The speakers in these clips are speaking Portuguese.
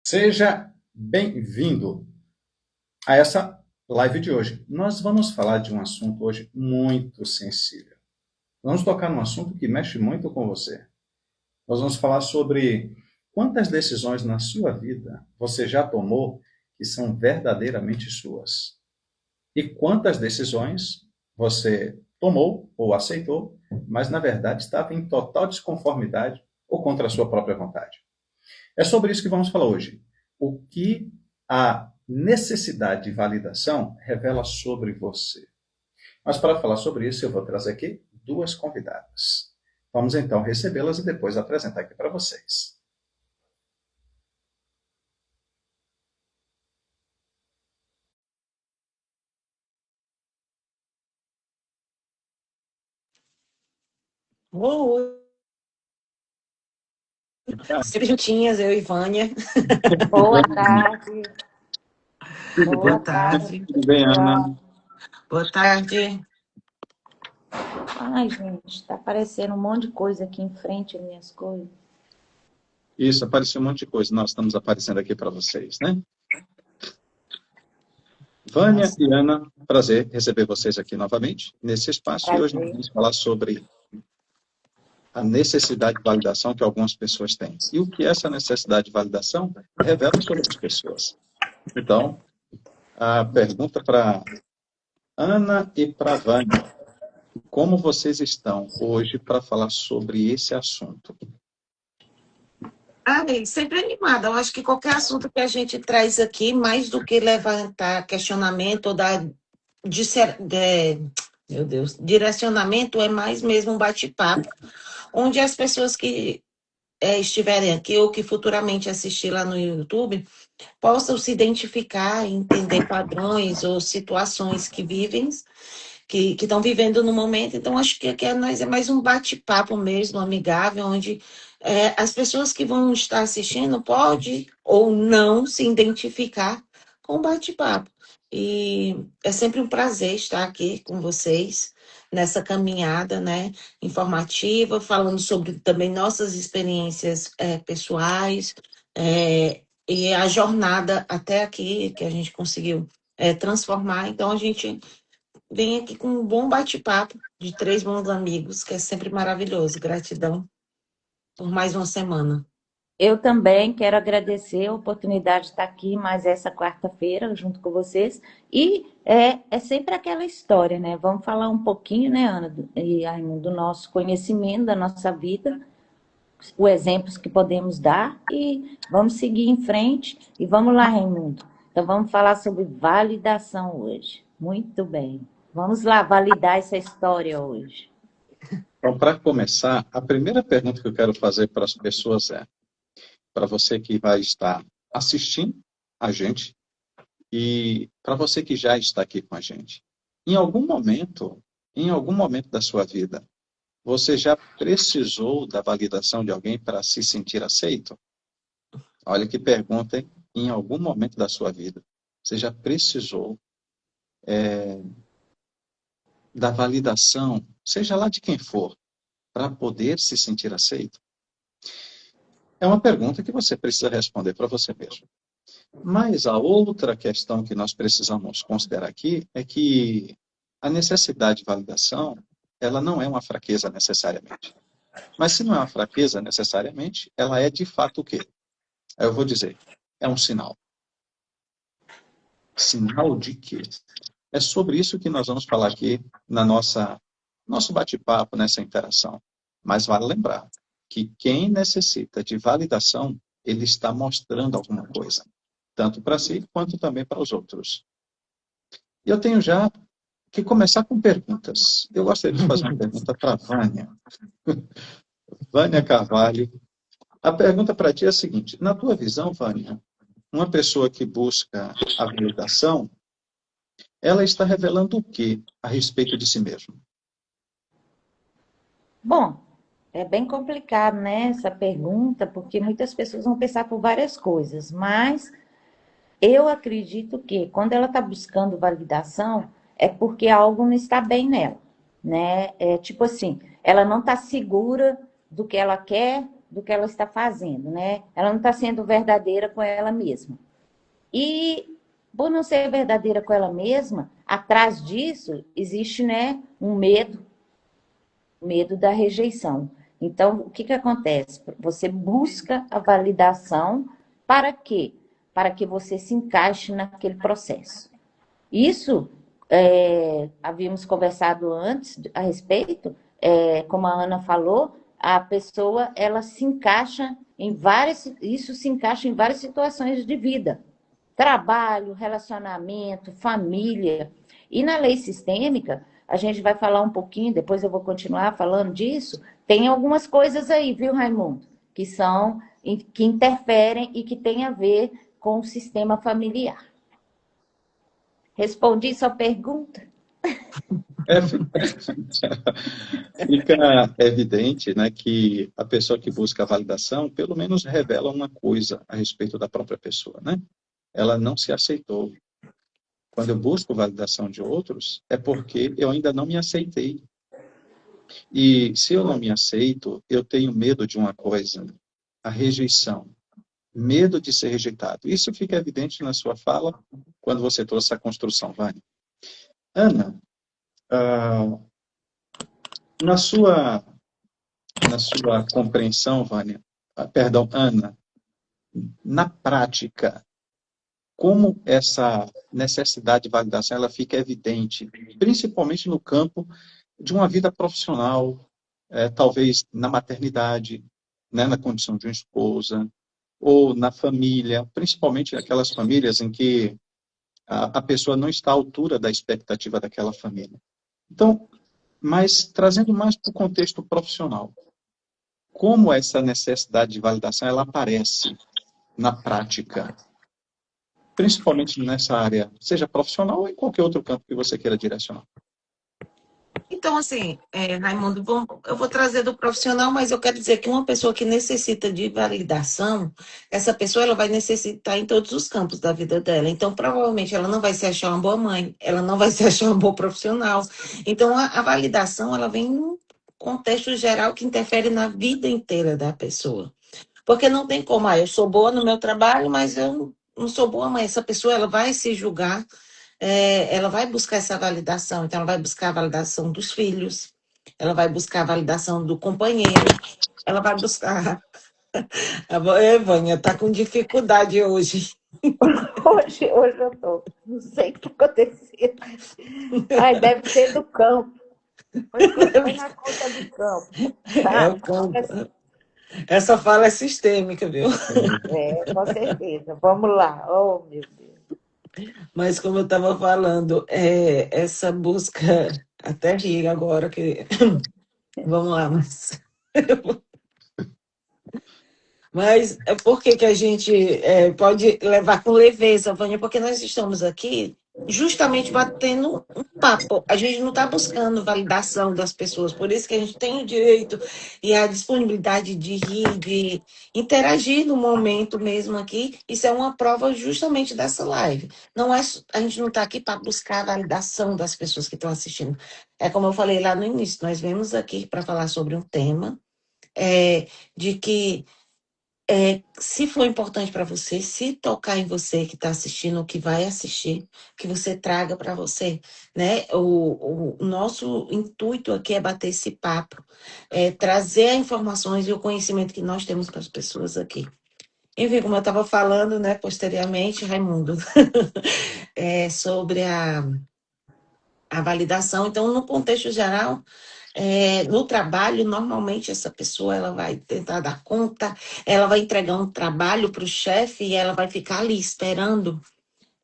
Seja bem-vindo a essa live de hoje. Nós vamos falar de um assunto hoje muito sensível. Vamos tocar num assunto que mexe muito com você. Nós vamos falar sobre quantas decisões na sua vida você já tomou que são verdadeiramente suas. E quantas decisões você tomou ou aceitou, mas na verdade estava em total desconformidade ou contra a sua própria vontade. É sobre isso que vamos falar hoje. O que a necessidade de validação revela sobre você. Mas para falar sobre isso, eu vou trazer aqui duas convidadas. Vamos então recebê-las e depois apresentar aqui para vocês. Boa. Sempre juntinhas, eu e Vânia. Boa tarde. Boa tarde. Tudo bem, Ana? Boa tarde. Ai, gente, tá aparecendo um monte de coisa aqui em frente às minhas coisas. Isso, apareceu um monte de coisa. Nós estamos aparecendo aqui para vocês, né? Vânia e Ana, prazer receber vocês aqui novamente nesse espaço. Prazer. E hoje nós vamos falar sobre a necessidade de validação que algumas pessoas têm. E o que essa necessidade de validação revela sobre as pessoas. Então, a pergunta para Ana e para Vânia: como vocês estão hoje para falar sobre esse assunto? Sempre animada. Eu acho que qualquer assunto que a gente traz aqui, mais do que levantar questionamento ou dar meu Deus, direcionamento, é mais mesmo um bate-papo, onde as pessoas que estiverem aqui ou que futuramente assistir lá no YouTube possam se identificar, entender padrões ou situações que vivem, que estão vivendo no momento. Então, acho que aqui é mais um bate-papo mesmo, amigável, onde as pessoas que vão estar assistindo podem ou não se identificar com o bate-papo. E é sempre um prazer estar aqui com vocês nessa caminhada, né, informativa, falando sobre também nossas experiências pessoais, e a jornada até aqui que a gente conseguiu transformar. Então, a gente vem aqui com um bom bate-papo de três bons amigos, que é sempre maravilhoso. Gratidão por mais uma semana. Eu também quero agradecer a oportunidade de estar aqui mais essa quarta-feira junto com vocês. E é sempre aquela história, né? Vamos falar um pouquinho, né, Ana e Raimundo, do nosso conhecimento, da nossa vida, os exemplos que podemos dar e vamos seguir em frente. E vamos lá, Raimundo. Então vamos falar sobre validação hoje. Muito bem. Vamos lá validar essa história hoje. Então, para começar, a primeira pergunta que eu quero fazer para as pessoas é, para você que vai estar assistindo a gente e para você que já está aqui com a gente. Em algum momento da sua vida, você já precisou da validação de alguém para se sentir aceito? Olha que pergunta, hein? Em algum momento da sua vida, você já precisou da validação, seja lá de quem for, para poder se sentir aceito? É uma pergunta que você precisa responder para você mesmo. Mas a outra questão que nós precisamos considerar aqui é que a necessidade de validação, ela não é uma fraqueza necessariamente. Mas se não é uma fraqueza necessariamente, ela é de fato o quê? Eu vou dizer, é um sinal. Sinal de quê? É sobre isso que nós vamos falar aqui na nosso bate-papo, nessa interação. Mas vale lembrar que quem necessita de validação, ele está mostrando alguma coisa, tanto para si quanto também para os outros. E eu tenho já que começar com perguntas. Eu gostaria de fazer uma pergunta para a Vânia. Vânia Carvalho. A pergunta para ti é a seguinte: na tua visão, Vânia, uma pessoa que busca a validação, ela está revelando o que a respeito de si mesma? Bom, é bem complicado, né, essa pergunta, porque muitas pessoas vão pensar por várias coisas, mas eu acredito que quando ela está buscando validação, é porque algo não está bem nela, né? É tipo assim, ela não está segura do que ela quer do que ela está fazendo, né? Ela não está sendo verdadeira com ela mesma. E por não ser verdadeira com ela mesma, atrás disso existe, né, um medo da rejeição. Então, o que que acontece? Você busca a validação para quê? Para que você se encaixe naquele processo. Isso, havíamos conversado antes a respeito, como a Ana falou, a pessoa ela se encaixa em isso se encaixa em várias situações de vida. Trabalho, relacionamento, família. E na lei sistêmica, a gente vai falar um pouquinho, depois eu vou continuar falando disso. Tem algumas coisas aí, viu, Raimundo? Que interferem e que têm a ver com o sistema familiar. Respondi sua pergunta? É, fica evidente, né, que a pessoa que busca a validação, pelo menos revela uma coisa a respeito da própria pessoa, né? Ela não se aceitou. Quando eu busco validação de outros, é porque eu ainda não me aceitei. E se eu não me aceito, eu tenho medo de uma coisa, a rejeição. Medo de ser rejeitado. Isso fica evidente na sua fala, quando você trouxe a construção, Vânia. Ana, na sua compreensão, Vânia, perdão, Ana, na prática, como essa necessidade de validação ela fica evidente, principalmente no campo de uma vida profissional, talvez na maternidade, né, na condição de uma esposa, ou na família, principalmente aquelas famílias em que a pessoa não está à altura da expectativa daquela família. Então, mas trazendo mais para o contexto profissional, como essa necessidade de validação ela aparece na prática, principalmente nessa área, seja profissional ou em qualquer outro campo que você queira direcionar? Então, assim, Raimundo, eu vou trazer do profissional, mas eu quero dizer que uma pessoa que necessita de validação, essa pessoa ela vai necessitar em todos os campos da vida dela. Então, provavelmente, ela não vai se achar uma boa mãe, ela não vai se achar uma boa profissional. Então, a validação, ela vem num contexto geral que interfere na vida inteira da pessoa. Porque não tem como, eu sou boa no meu trabalho, mas eu não sou boa mãe. Essa pessoa, ela vai se julgar, ela vai buscar essa validação. Então, ela vai buscar a validação dos filhos, ela vai buscar a validação do companheiro, ela vai buscar. Vânia, tá com dificuldade hoje. Hoje eu tô. Não sei o que aconteceu. Ai, deve ser do campo. Foi na conta do campo. É Tá? o campo. Essa fala é sistêmica, viu? Com certeza. Vamos lá. Oh, meu Deus. Mas como eu estava falando, essa busca, até rir agora que. Vamos lá, mas. Mas por que a gente pode levar com leveza, Vânia? Porque nós estamos aqui justamente batendo um papo. A gente não está buscando validação das pessoas, por isso que a gente tem o direito e a disponibilidade de rir, de interagir no momento mesmo aqui. Isso é uma prova justamente dessa live. Não é, a gente não está aqui para buscar a validação das pessoas que estão assistindo. É como eu falei lá no início, nós viemos aqui para falar sobre um tema de que se for importante para você, se tocar em você que está assistindo ou que vai assistir, que você traga para você, né? O nosso intuito aqui é bater esse papo, trazer as informações e o conhecimento que nós temos para as pessoas aqui. Enfim, como eu estava falando, né, posteriormente, Raimundo, sobre a validação. Então, no contexto geral, no trabalho, normalmente essa pessoa ela vai tentar dar conta, ela vai entregar um trabalho para o chefe e ela vai ficar ali esperando,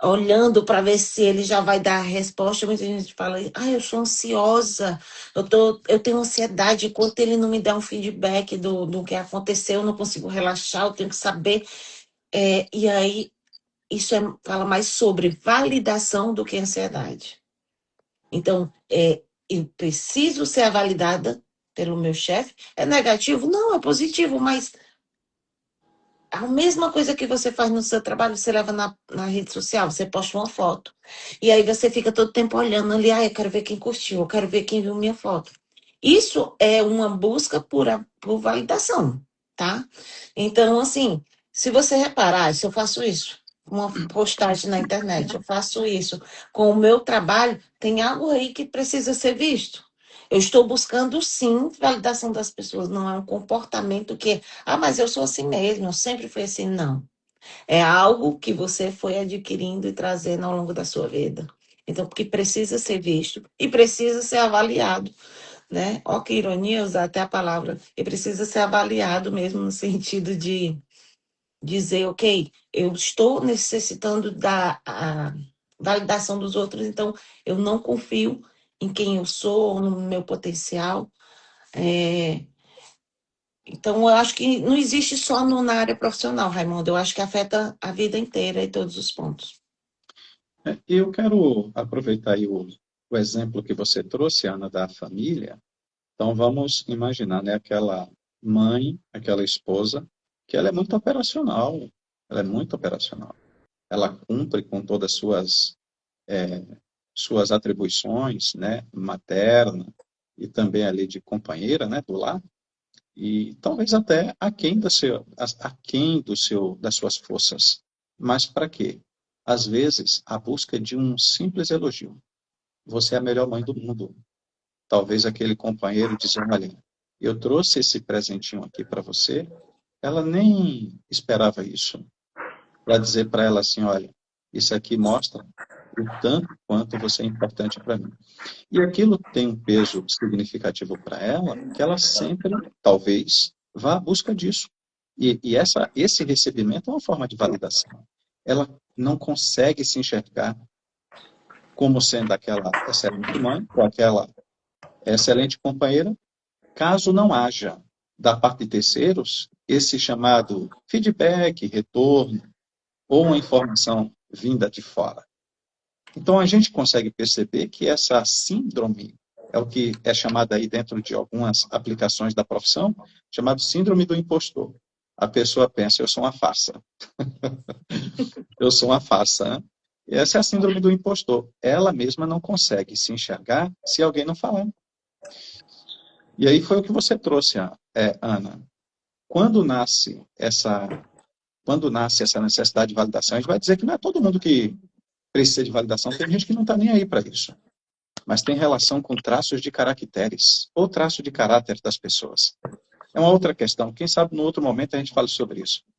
olhando para ver se ele já vai dar a resposta. Muita gente fala, eu sou ansiosa, eu tenho ansiedade, enquanto ele não me dá um feedback do que aconteceu, eu não consigo relaxar, eu tenho que saber. E aí, isso fala mais sobre validação do que ansiedade. Então, eu preciso ser validada pelo meu chefe. É negativo? Não, é positivo, mas a mesma coisa que você faz no seu trabalho, você leva na rede social, você posta uma foto. E aí você fica todo tempo olhando ali, eu quero ver quem curtiu, eu quero ver quem viu minha foto. Isso é uma busca por validação. tá? Então, assim, se você reparar, se eu faço isso, uma postagem na internet, eu faço isso com o meu trabalho, tem algo aí que precisa ser visto. Eu estou buscando, sim, validação das pessoas, não é um comportamento que, mas eu sou assim mesmo, eu sempre fui assim, não. É algo que você foi adquirindo e trazendo ao longo da sua vida. Então, porque precisa ser visto e precisa ser avaliado, né? Ó, que ironia usar até a palavra. E precisa ser avaliado mesmo no sentido de dizer, ok, eu estou necessitando da validação dos outros, então eu não confio em quem eu sou ou no meu potencial. Então, eu acho que não existe só na área profissional, Raimundo. Eu acho que afeta a vida inteira e todos os pontos. Eu quero aproveitar aí o exemplo que você trouxe, Ana, da família. Então, vamos imaginar, né, aquela mãe, aquela esposa, que ela é muito operacional. Ela é muito operacional. Ela cumpre com todas as suas atribuições, né, materna e também ali de companheira, né, do lar. E talvez até aquém das suas forças. Mas para quê? Às vezes, a busca de um simples elogio. Você é a melhor mãe do mundo. Talvez aquele companheiro dizendo, olha, eu trouxe esse presentinho aqui para você. Ela nem esperava isso. Para dizer para ela assim, olha, isso aqui mostra o tanto quanto você é importante para mim. E aquilo tem um peso significativo para ela, que ela sempre, talvez, vá à busca disso. E esse recebimento é uma forma de validação. Ela não consegue se enxergar como sendo aquela excelente mãe ou aquela excelente companheira, caso não haja, da parte de terceiros, esse chamado feedback, retorno, ou uma informação vinda de fora. Então, a gente consegue perceber que essa síndrome é o que é chamado aí dentro de algumas aplicações da profissão, chamado síndrome do impostor. A pessoa pensa, eu sou uma farsa. Eu sou uma farsa, né? E essa é a síndrome do impostor. Ela mesma não consegue se enxergar se alguém não falar. E aí foi o que você trouxe, Ana. Quando nasce essa necessidade de validação, a gente vai dizer que não é todo mundo que precisa de validação, tem gente que não está nem aí para isso. Mas tem relação com traços de caracteres, ou traço de caráter das pessoas. É uma outra questão. Quem sabe no outro momento a gente fala sobre isso. É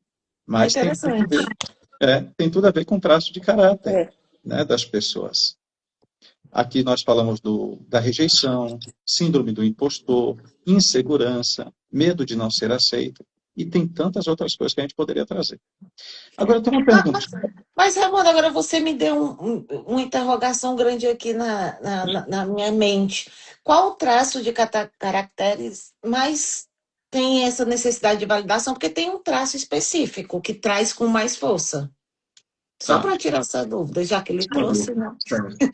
Mas interessante. tem tudo a ver com traço de caráter, É. né, das pessoas. Aqui nós falamos da rejeição, síndrome do impostor, insegurança, medo de não ser aceito, e tem tantas outras coisas que a gente poderia trazer. Agora, tem uma pergunta. Mas, Raimundo, agora você me deu uma interrogação grande aqui na minha mente. Qual o traço de caracteres mais tem essa necessidade de validação? Porque tem um traço específico que traz com mais força. Só Tá. para tirar essa dúvida, já que ele trouxe, né?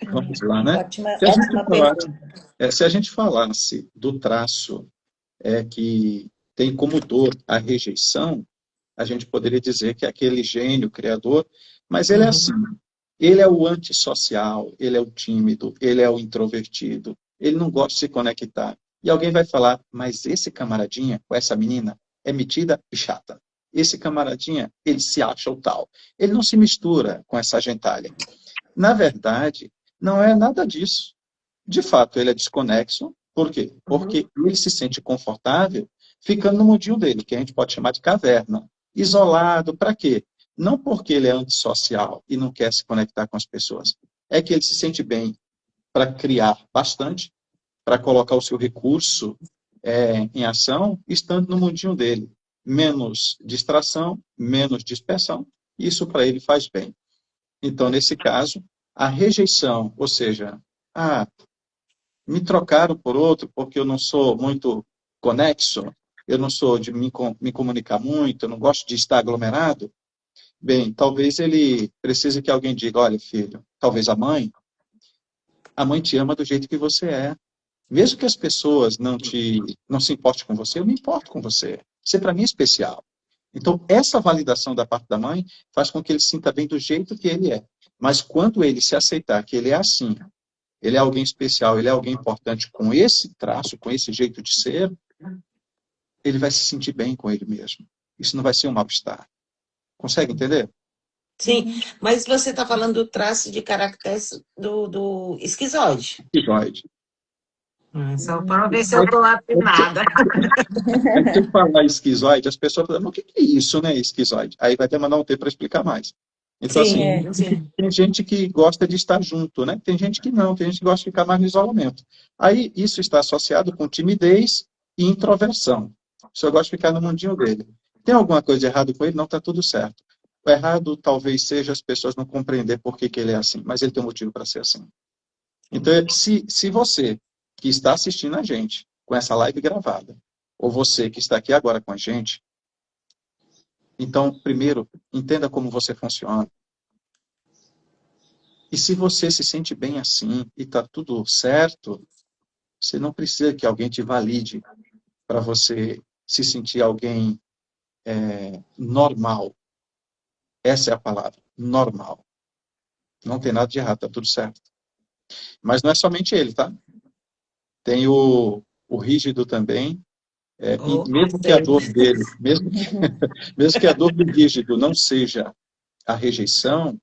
Vamos lá, né? Ótima Se pergunta. se a gente falasse do traço que tem como dor a rejeição, a gente poderia dizer que é aquele gênio criador, mas ele é assim. Ele é o antissocial, ele é o tímido, ele é o introvertido, ele não gosta de se conectar. E alguém vai falar, mas esse camaradinha com essa menina é metida e chata. Esse camaradinha, ele se acha o tal. Ele não se mistura com essa gentalha. Na verdade, não é nada disso. De fato, ele é desconexo. Por quê? Porque ele se sente confortável ficando no mundinho dele, que a gente pode chamar de caverna. Isolado, para quê? Não porque ele é antissocial e não quer se conectar com as pessoas. É que ele se sente bem para criar bastante, para colocar o seu recurso em ação, estando no mundinho dele. Menos distração, menos dispersão. Isso para ele faz bem. Então, nesse caso, a rejeição, ou seja, me trocaram por outro porque eu não sou muito conexo, eu não sou de me comunicar muito, eu não gosto de estar aglomerado. Bem, talvez ele precise que alguém diga, olha, filho, talvez a mãe te ama do jeito que você é. Mesmo que as pessoas não se importem com você, eu me importo com você. Você, para mim, é especial. Então, essa validação da parte da mãe faz com que ele se sinta bem do jeito que ele é. Mas quando ele se aceitar que ele é assim, ele é alguém especial, ele é alguém importante com esse traço, com esse jeito de ser, ele vai se sentir bem com ele mesmo. Isso não vai ser um mal-estar. Consegue entender? Sim, mas você está falando do traço de caracteres do esquizoide. Esquizoide. Só para ver se eu estou afinada. Se eu falar esquizoide, as pessoas falam, mas o que é isso, né, esquizoide? Aí vai demandar um tempo para explicar mais. Então, assim, Sim. tem gente que gosta de estar junto, né? Tem gente que não, tem gente que gosta de ficar mais no isolamento. Aí, isso está associado com timidez e introversão. A pessoa gosta de ficar no mundinho dele. Tem alguma coisa de errado com ele? Não, está tudo certo. O errado talvez seja as pessoas não compreender por que ele é assim, mas ele tem um motivo para ser assim. Então, se você que está assistindo a gente com essa live gravada, ou você que está aqui agora com a gente, então, primeiro, entenda como você funciona. E se você se sente bem assim e está tudo certo, você não precisa que alguém te valide para você se sentir alguém normal. Essa é a palavra, normal. Não tem nada de errado, está tudo certo. Mas não é somente ele, tá? Tem o rígido também, e mesmo que a dor dele, mesmo que a dor do rígido não seja a rejeição,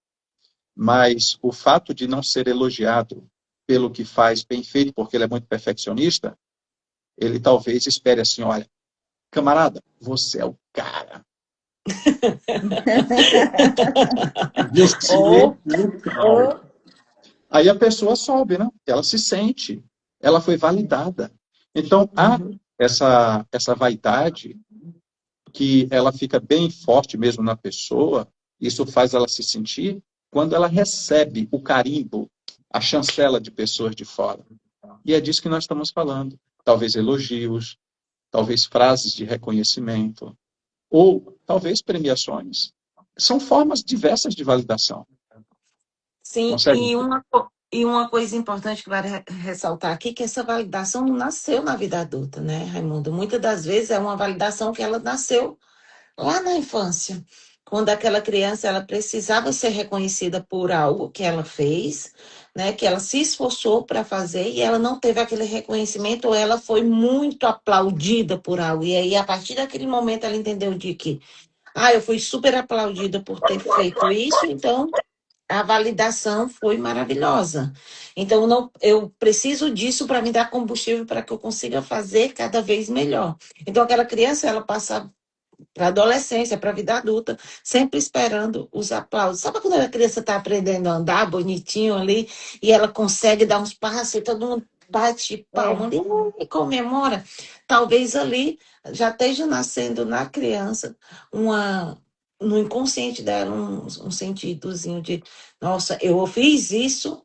mas o fato de não ser elogiado pelo que faz bem feito, porque ele é muito perfeccionista, ele talvez espere assim, olha, camarada, você é o cara. Você é o cara. Aí a pessoa sobe, né? Ela se sente, ela foi validada. Então, há essa vaidade que ela fica bem forte mesmo na pessoa, isso faz ela se sentir quando ela recebe o carimbo, a chancela de pessoas de fora. E é disso que nós estamos falando. Talvez elogios, talvez frases de reconhecimento, ou talvez premiações. São formas diversas de validação. Sim, Consegue? e uma coisa importante que vale ressaltar aqui, que essa validação não nasceu na vida adulta, né, Raimundo? Muitas das vezes é uma validação que ela nasceu lá na infância, quando aquela criança ela precisava ser reconhecida por algo que ela fez, né, que ela se esforçou para fazer e ela não teve aquele reconhecimento ou ela foi muito aplaudida por algo. E aí, a partir daquele momento, ela entendeu de que, eu fui super aplaudida por ter feito isso, então a validação foi maravilhosa. Então, não, eu preciso disso para me dar combustível para que eu consiga fazer cada vez melhor. Então, aquela criança, ela passa para a adolescência, para a vida adulta, sempre esperando os aplausos. Sabe quando a criança está aprendendo a andar bonitinho ali e ela consegue dar uns passos e todo mundo bate palma ali e comemora? Talvez ali já esteja nascendo na criança no inconsciente dela um sentidozinho de, nossa, eu fiz isso,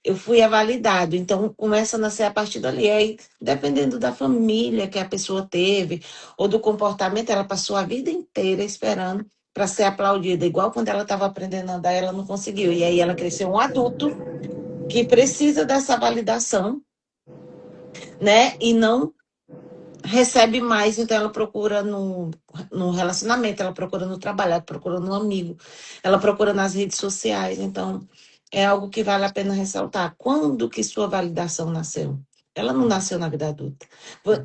eu fui validado. Então, começa a nascer a partir dali. Aí, dependendo da família que a pessoa teve, ou do comportamento, ela passou a vida inteira esperando para ser aplaudida. Igual quando ela estava aprendendo a andar, ela não conseguiu. E aí ela cresceu um adulto que precisa dessa validação, né? E não recebe mais, então ela procura no relacionamento, ela procura no trabalho, ela procura no amigo, ela procura nas redes sociais. Então, é algo que vale a pena ressaltar. Quando que sua validação nasceu? Ela não nasceu na vida adulta.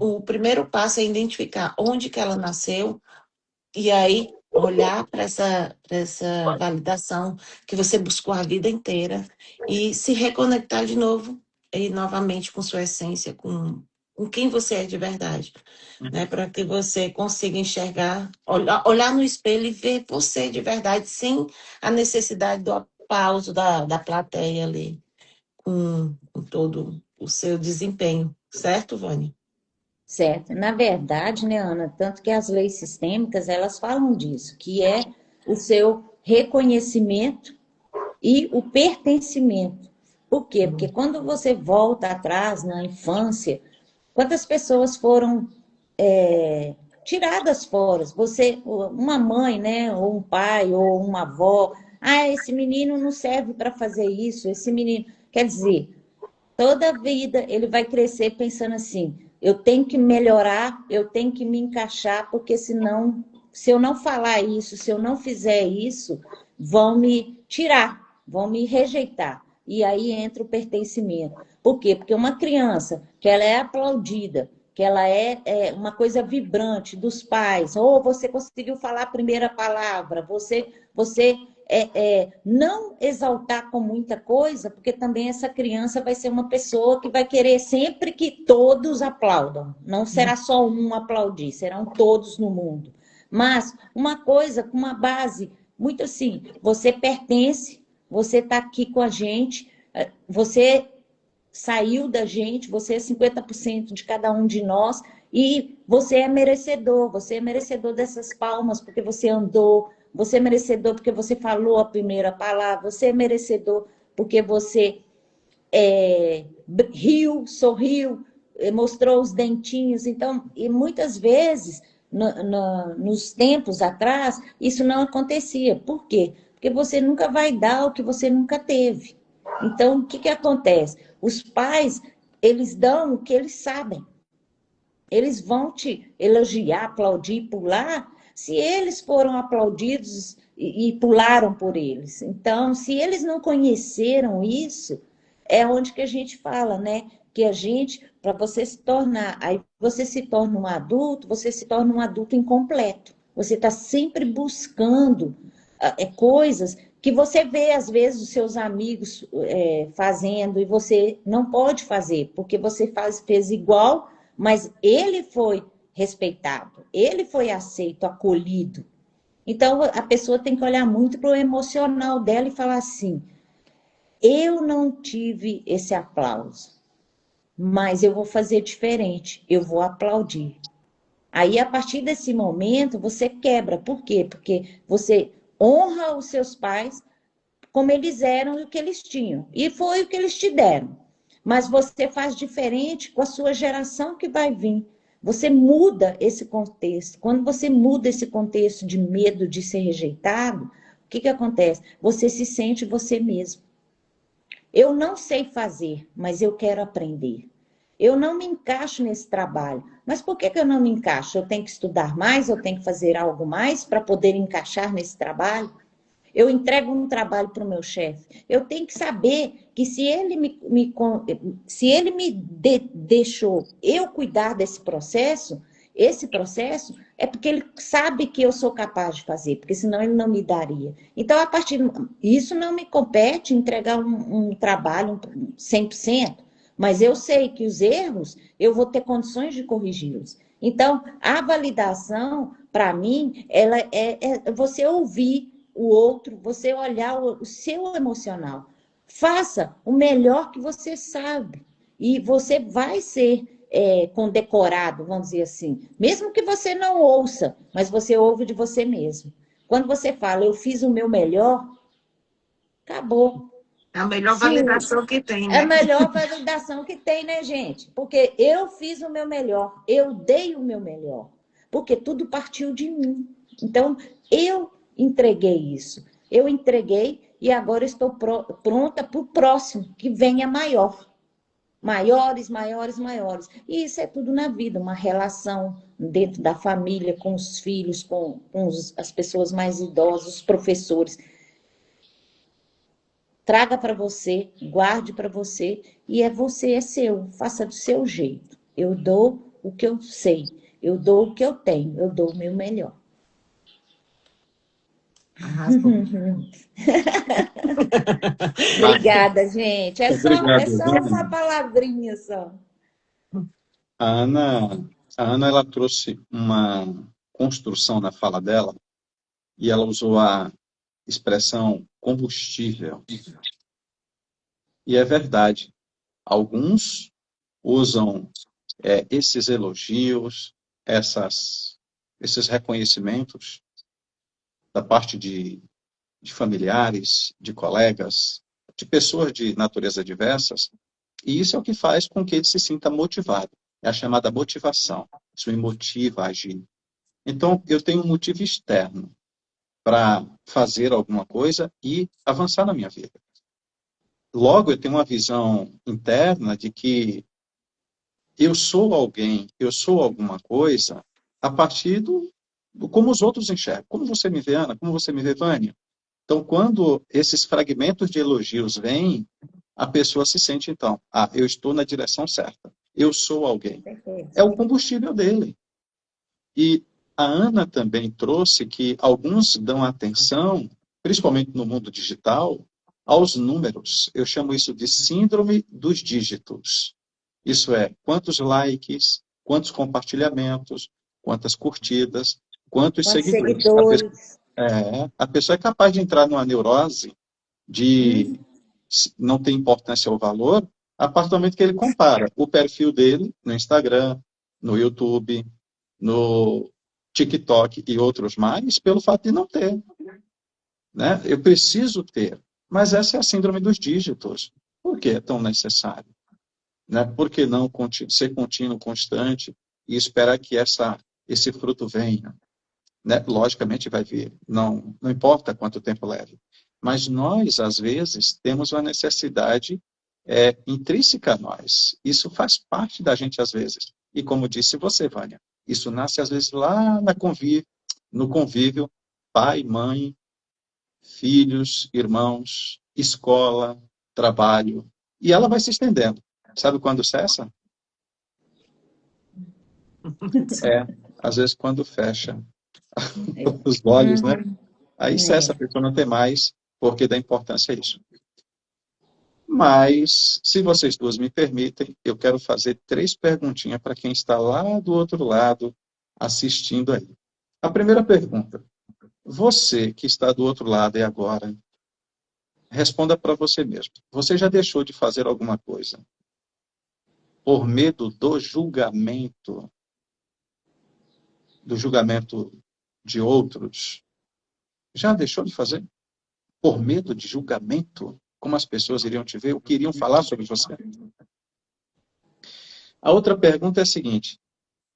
O primeiro passo é identificar onde que ela nasceu e aí olhar para essa validação que você buscou a vida inteira e se reconectar de novo e novamente com sua essência, com quem você é de verdade, né? Para que você consiga enxergar, olhar no espelho e ver você de verdade, sem a necessidade do aplauso da plateia ali, com todo o seu desempenho, certo, Vânia? Certo. Na verdade, né, Ana, tanto que as leis sistêmicas, elas falam disso, que é o seu reconhecimento e o pertencimento. Por quê? Porque quando você volta atrás na infância, quantas pessoas foram tiradas fora? Você, uma mãe, né, ou um pai, ou uma avó, esse menino não serve para fazer isso, esse menino. Quer dizer, toda a vida ele vai crescer pensando assim: eu tenho que melhorar, eu tenho que me encaixar, porque senão, se eu não falar isso, se eu não fizer isso, vão me tirar, vão me rejeitar. E aí entra o pertencimento. Por quê? Porque uma criança que ela é aplaudida, que ela é uma coisa vibrante dos pais. Ou você conseguiu falar a primeira palavra, você não exaltar com muita coisa, porque também essa criança vai ser uma pessoa que vai querer sempre que todos aplaudam. Não será só um aplaudir, serão todos no mundo. Mas uma coisa com uma base muito assim, você pertence, você está aqui com a gente, você saiu da gente, você é 50% de cada um de nós e você é merecedor dessas palmas porque você andou, você é merecedor porque você falou a primeira palavra, você é merecedor porque você riu, sorriu, mostrou os dentinhos. Então, e muitas vezes, nos tempos atrás, isso não acontecia. Por quê? Porque você nunca vai dar o que você nunca teve. Então, o que acontece? Os pais, eles dão o que eles sabem. Eles vão te elogiar, aplaudir, pular, se eles foram aplaudidos e pularam por eles. Então, se eles não conheceram isso, é onde que a gente fala, né? Que a gente, para você se tornar, aí você se torna um adulto, você se torna um adulto incompleto. Você está sempre buscando coisas que você vê, às vezes, os seus amigos fazendo e você não pode fazer, porque você fez igual, mas ele foi respeitado, ele foi aceito, acolhido. Então, a pessoa tem que olhar muito para o emocional dela e falar assim, eu não tive esse aplauso, mas eu vou fazer diferente, eu vou aplaudir. Aí, a partir desse momento, você quebra. Por quê? Porque você honra os seus pais como eles eram e o que eles tinham. E foi o que eles te deram. Mas você faz diferente com a sua geração que vai vir. Você muda esse contexto. Quando você muda esse contexto de medo de ser rejeitado, o que acontece? Você se sente você mesmo. Eu não sei fazer, mas eu quero aprender. Eu não me encaixo nesse trabalho. Mas por que eu não me encaixo? Eu tenho que estudar mais, eu tenho que fazer algo mais para poder encaixar nesse trabalho? Eu entrego um trabalho para o meu chefe. Eu tenho que saber que se ele deixou eu cuidar desse processo, esse processo é porque ele sabe que eu sou capaz de fazer, porque senão ele não me daria. Então, a partir isso não me compete entregar um trabalho 100%, mas eu sei que os erros eu vou ter condições de corrigi-los. Então, a validação, para mim, ela é você ouvir o outro, você olhar o seu emocional. Faça o melhor que você sabe. E você vai ser condecorado, vamos dizer assim. Mesmo que você não ouça, mas você ouve de você mesmo. Quando você fala, eu fiz o meu melhor, acabou. É a melhor Sim, validação que tem, é a né? melhor validação que tem, né, gente? Porque eu fiz o meu melhor, eu dei o meu melhor. Porque tudo partiu de mim. Então, eu entreguei isso. Eu entreguei e agora estou pronta para o próximo, que venha maior. Maiores, maiores, maiores. E isso é tudo na vida, uma relação dentro da família, com os filhos, com as pessoas mais idosas, os professores. Traga para você, guarde para você, e você é seu, faça do seu jeito. Eu dou o que eu sei, eu dou o que eu tenho, eu dou o meu melhor. Arrasou. Obrigada, gente. É só Obrigado. uma palavrinha só. A Ana, ela trouxe uma construção na fala dela e ela usou a expressão combustível. E é verdade. Alguns usam esses elogios, esses reconhecimentos da parte de familiares, de colegas, de pessoas de natureza diversas, e isso é o que faz com que ele se sinta motivado. É a chamada motivação. Isso me motiva a agir. Então, eu tenho um motivo externo para fazer alguma coisa e avançar na minha vida. Logo, eu tenho uma visão interna de que eu sou alguém, eu sou alguma coisa a partir do como os outros enxergam. Como você me vê, Ana? Como você me vê, Vânia? Então, quando esses fragmentos de elogios vêm, a pessoa se sente, então, eu estou na direção certa. eu sou alguém. Perfeito. É o combustível dele. E a Ana também trouxe que alguns dão atenção, principalmente no mundo digital, aos números. Eu chamo isso de síndrome dos dígitos. Isso é, quantos likes, quantos compartilhamentos, quantas curtidas, quantos Quantos seguidores. seguidores? A pessoa é capaz de entrar numa neurose de Hum, não ter importância ou valor, a partir do momento que ele compara o perfil dele no Instagram, no YouTube, no TikTok e outros mais, pelo fato de não ter. Né? Eu preciso ter. Mas essa é a síndrome dos dígitos. Por que é tão necessário? Né? Por que não ser contínuo, constante e esperar que esse fruto venha? Né? Logicamente vai vir, não importa quanto tempo leve. Mas nós, às vezes, temos uma necessidade intrínseca a nós. Isso faz parte da gente, às vezes. E como disse você, Vânia, isso nasce, às vezes, lá no convívio, pai, mãe, filhos, irmãos, escola, trabalho. E ela vai se estendendo. Sabe quando cessa? É, às vezes, quando fecha os olhos, né? uhum, Aí cessa, a é. pessoa não tem mais porque dá importância a isso. Mas, se vocês duas me permitem, eu quero fazer 3 perguntinhas para quem está lá do outro lado assistindo aí. A primeira pergunta: você que está do outro lado e agora, responda para você mesmo. Você já deixou de fazer alguma coisa por medo do julgamento de outros? Já deixou de fazer? Por medo de julgamento? Como as pessoas iriam te ver, o que iriam falar sobre você? A outra pergunta é a seguinte: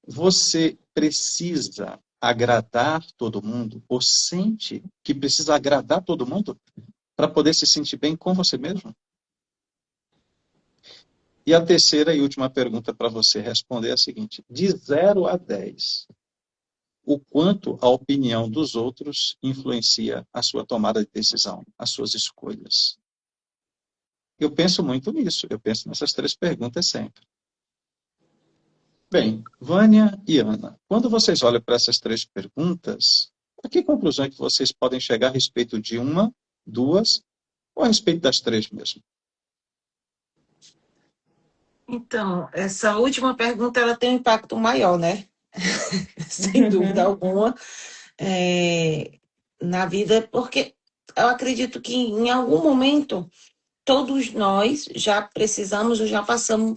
você precisa agradar todo mundo? Ou sente que precisa agradar todo mundo para poder se sentir bem com você mesmo? E a terceira e última pergunta para você responder é a seguinte: de 0 a 10, o quanto a opinião dos outros influencia a sua tomada de decisão, as suas escolhas? Eu penso muito nisso, eu penso nessas 3 perguntas sempre. Bem, Vânia e Ana, quando vocês olham para essas 3 perguntas, a que conclusão é que vocês podem chegar a respeito de uma, duas, ou a respeito das 3 mesmo? Então, essa última pergunta ela tem um impacto maior, né? Sem dúvida alguma, na vida, porque eu acredito que em algum momento todos nós já precisamos ou já passamos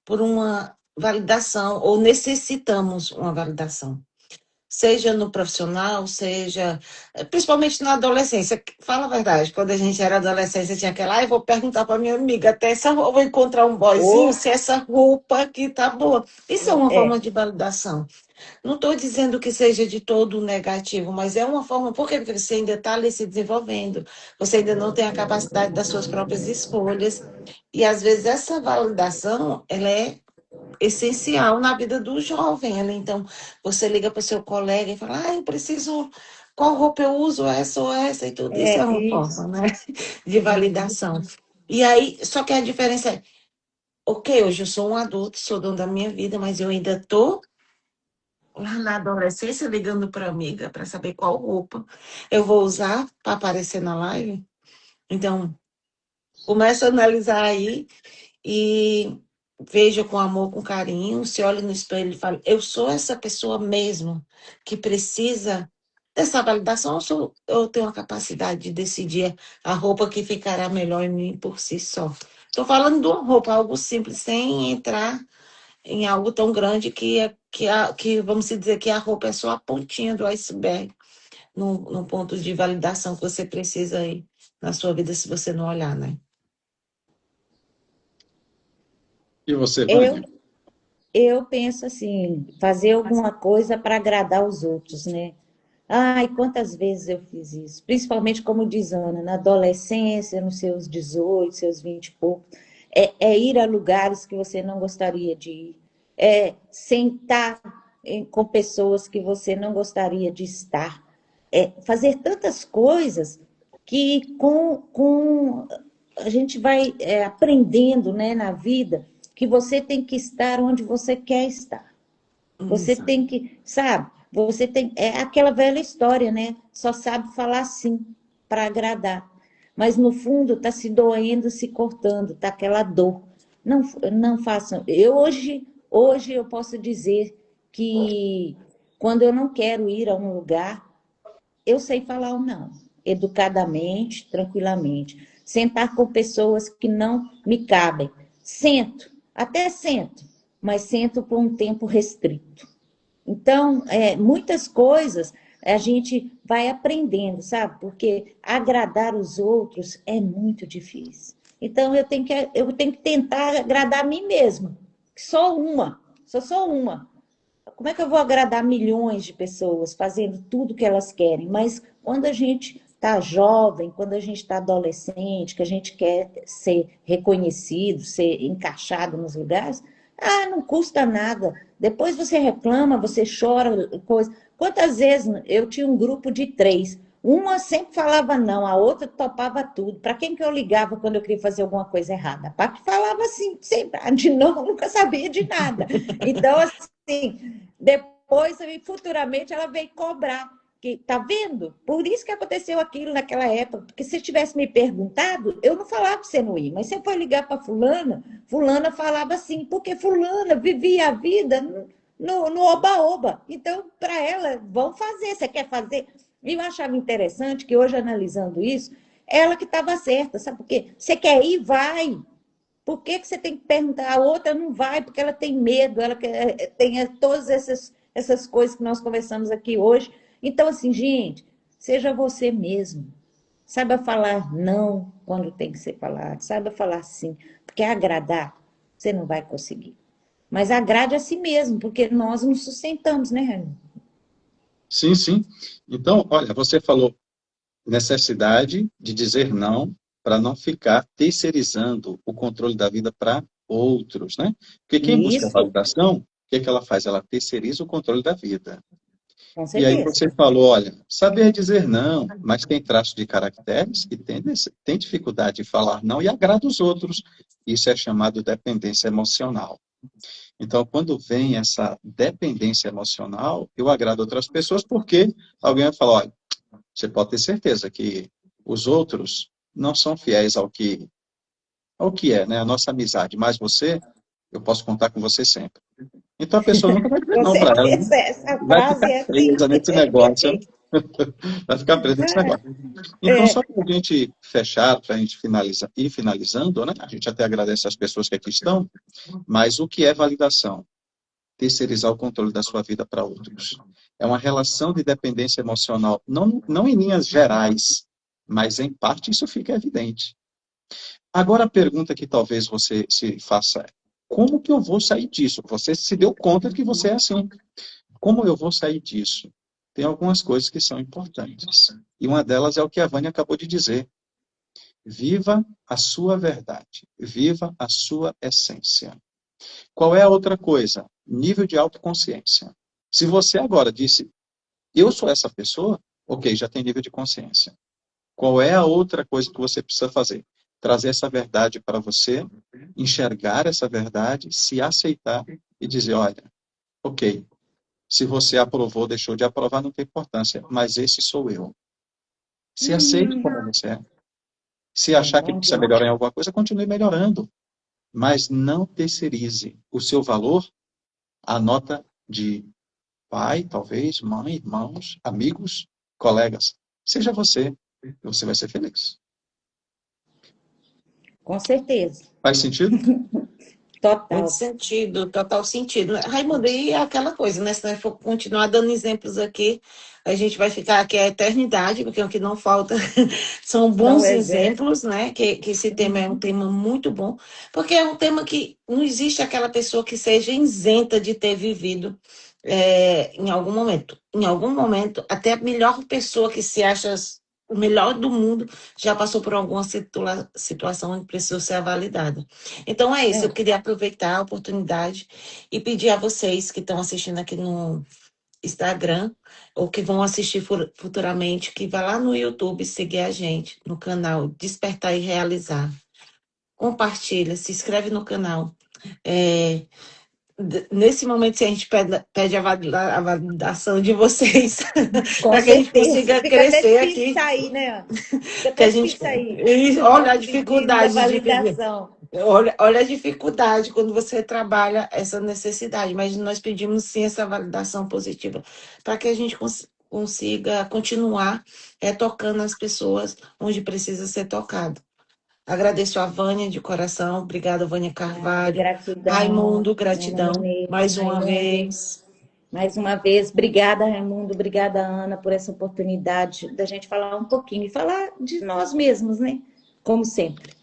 por uma validação ou necessitamos uma validação. Seja no profissional, seja principalmente na adolescência. Fala a verdade, quando a gente era adolescente, tinha aquela, eu vou perguntar para minha amiga, até essa roupa, vou encontrar um boyzinho, Oh, se essa roupa aqui tá boa. Isso é uma forma é, de validação. Não estou dizendo que seja de todo negativo, mas é uma forma, porque você ainda está ali se desenvolvendo, você ainda não tem a capacidade das suas próprias escolhas, e às vezes essa validação, ela é essencial na vida do jovem. Então, você liga para o seu colega e fala, eu preciso, qual roupa eu uso, essa ou essa, e tudo. Isso é uma isso. forma, né, de validação. E aí, só que a diferença é, ok, hoje eu sou um adulto, sou dono da minha vida, mas eu ainda estou lá na adolescência ligando para amiga para saber qual roupa eu vou usar para aparecer na live. Então, começa a analisar aí e veja com amor, com carinho, se olha no espelho e fala, eu sou essa pessoa mesmo que precisa dessa validação, eu tenho a capacidade de decidir a roupa que ficará melhor em mim por si só. Estou falando de uma roupa, algo simples, sem entrar em algo tão grande que vamos dizer que a roupa é só a pontinha do iceberg, no ponto de validação que você precisa aí na sua vida, se você não olhar, né? E você, Eu, Vânia? eu penso assim, fazer alguma coisa para agradar os outros, né? Ai, quantas vezes eu fiz isso? Principalmente, como diz Ana, na adolescência, nos seus 18, seus 20 e poucos. É ir a lugares que você não gostaria de ir. É sentar com pessoas que você não gostaria de estar. É fazer tantas coisas que com a gente vai aprendendo, né, na vida que você tem que estar onde você quer estar. Você Exato. tem que, sabe? Você tem, é aquela velha história, né? Só sabe falar sim para agradar. Mas no fundo está se doendo, se cortando, está aquela dor. Não, não façam. Hoje eu posso dizer que quando eu não quero ir a um lugar, eu sei falar o não, educadamente, tranquilamente. Sentar com pessoas que não me cabem. Sento, até sento, mas sento por um tempo restrito. Então, muitas coisas a gente vai aprendendo, sabe? Porque agradar os outros é muito difícil. Então, eu tenho que tentar agradar a mim mesma. Sou uma, sou só uma. Como é que eu vou agradar milhões de pessoas fazendo tudo que elas querem? Mas quando a gente está jovem, quando a gente está adolescente, que a gente quer ser reconhecido, ser encaixado nos lugares, não custa nada. Depois você reclama, você chora, coisa. Quantas vezes eu tinha um grupo de 3? Uma sempre falava não, a outra topava tudo. Para quem que eu ligava quando eu queria fazer alguma coisa errada? Para que falava assim, sempre, de não, nunca sabia de nada. Então, assim, depois, futuramente, ela veio cobrar. Que, tá vendo? Por isso que aconteceu aquilo naquela época. Porque se tivesse me perguntado, eu não falava que você não ia. Mas você foi ligar para fulana, fulana falava assim, porque fulana vivia a vida no oba-oba. Então, para ela, vão fazer. Você quer fazer? E eu achava interessante que hoje, analisando isso, ela que estava certa, sabe por quê? Você quer ir? Vai. Por que que você tem que perguntar? A outra não vai, porque ela tem medo, ela tem todas essas coisas que nós conversamos aqui hoje. Então, assim, gente, seja você mesmo. Saiba falar não quando tem que ser falado. Saiba falar sim. Porque agradar, você não vai conseguir. Mas agrade a si mesmo, porque nós nos sustentamos, né, Raimundo? Sim, sim. Então, olha, você falou necessidade de dizer não para não ficar terceirizando o controle da vida para outros, né? Porque quem busca Isso, validação, o que é que ela faz? Ela terceiriza o controle da vida. com E aí certeza. você falou, olha, saber dizer não, mas tem traços de caracteres e tem dificuldade de falar não e agrada os outros. Isso é chamado dependência emocional. Então, quando vem essa dependência emocional, eu agrado outras pessoas porque alguém vai falar, olha, você pode ter certeza que os outros não são fiéis ao que é, né? A nossa amizade, mas você, eu posso contar com você sempre. Então a pessoa nunca vai dizer Com não para ela, né? certeza, essa Vai frase ficar é assim. presa nesse negócio, vai ficar presa nesse negócio. Então, É, só para a gente fechar, para a gente ir finalizando, né? A gente até agradece as pessoas que aqui estão, mas o que é validação? Terceirizar o controle da sua vida para outros. É uma relação de dependência emocional, não em linhas gerais, mas em parte isso fica evidente. Agora a pergunta que talvez você se faça é: como que eu vou sair disso? Você se deu conta de que você é assim. Como eu vou sair disso? Tem algumas coisas que são importantes. E uma delas é o que a Vânia acabou de dizer. Viva a sua verdade. Viva a sua essência. Qual é a outra coisa? Nível de autoconsciência. Se você agora disse, eu sou essa pessoa, ok, já tem nível de consciência. Qual é a outra coisa que você precisa fazer? Trazer essa verdade para você, enxergar essa verdade, se aceitar e dizer, olha, ok, se você aprovou, deixou de aprovar, não tem importância, mas esse sou eu. Se aceite como você é. Se achar que bom precisa demais. melhorar em alguma coisa, continue melhorando. Mas não terceirize o seu valor à nota de pai, talvez, mãe, irmãos, amigos, colegas. Seja você, e você vai ser feliz. Com certeza. Faz sentido? Muito Total. sentido, total sentido. Raimundo, e é aquela coisa, né? Se nós for continuar dando exemplos aqui, a gente vai ficar aqui a eternidade, porque o que não falta são São bons exemplos. exemplos, né? Que esse tema é um tema muito bom, porque é um tema que não existe aquela pessoa que seja isenta de ter vivido em algum momento. Em algum momento, até a melhor pessoa que se acha o melhor do mundo já passou por alguma situação em que precisou ser validada. Então é isso, eu É. queria aproveitar a oportunidade e pedir a vocês que estão assistindo aqui no Instagram ou que vão assistir futuramente, que vá lá no YouTube seguir a gente no canal Despertar e Realizar. Compartilha, se inscreve no canal, É, nesse momento, se a gente pede a validação de vocês, Com para que a gente certeza. consiga Fica até crescer difícil aqui, sair, né, Ana? Fica que até a gente. difícil sair E do olha a nosso pedido da dificuldade de pedir. validação. Olha a dificuldade quando você trabalha essa necessidade, mas nós pedimos sim essa validação positiva para que a gente consiga continuar tocando as pessoas onde precisa ser tocado. Agradeço a Vânia de coração, obrigada, Vânia Carvalho. Gratidão, Raimundo, Ana gratidão Menezes, mais uma Raimundo. vez. Mais uma vez, obrigada, Raimundo, obrigada, Ana, por essa oportunidade da gente falar um pouquinho e falar de nós mesmos, né? Como sempre.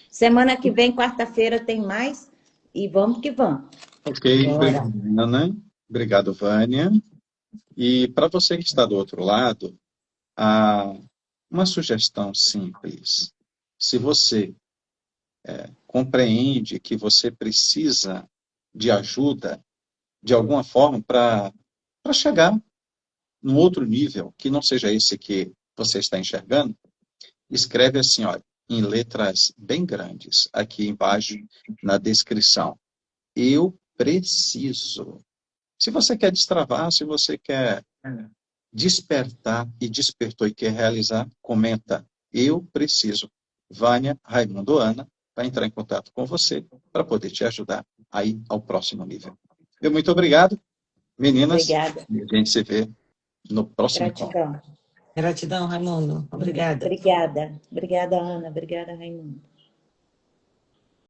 Semana que vem, quarta-feira, tem mais e vamos que vamos. Ok, Bora. obrigado, Ana. Obrigado, Vânia. E para você que está do outro lado, uma sugestão simples. Se você compreende que você precisa de ajuda, de alguma forma, para chegar num outro nível, que não seja esse que você está enxergando, escreve assim, olha, em letras bem grandes, aqui embaixo na descrição. Eu preciso. Se você quer destravar, se você quer despertar e despertou e quer realizar, comenta. Eu preciso. Vânia, Raimundo, Ana, vai entrar em contato com você para poder te ajudar aí ao próximo nível. Muito obrigado, meninas. Obrigada. A gente se vê no próximo encontro. Gratidão. Gratidão, Raimundo. Obrigada. Obrigada. Obrigada, Ana. Obrigada, Raimundo.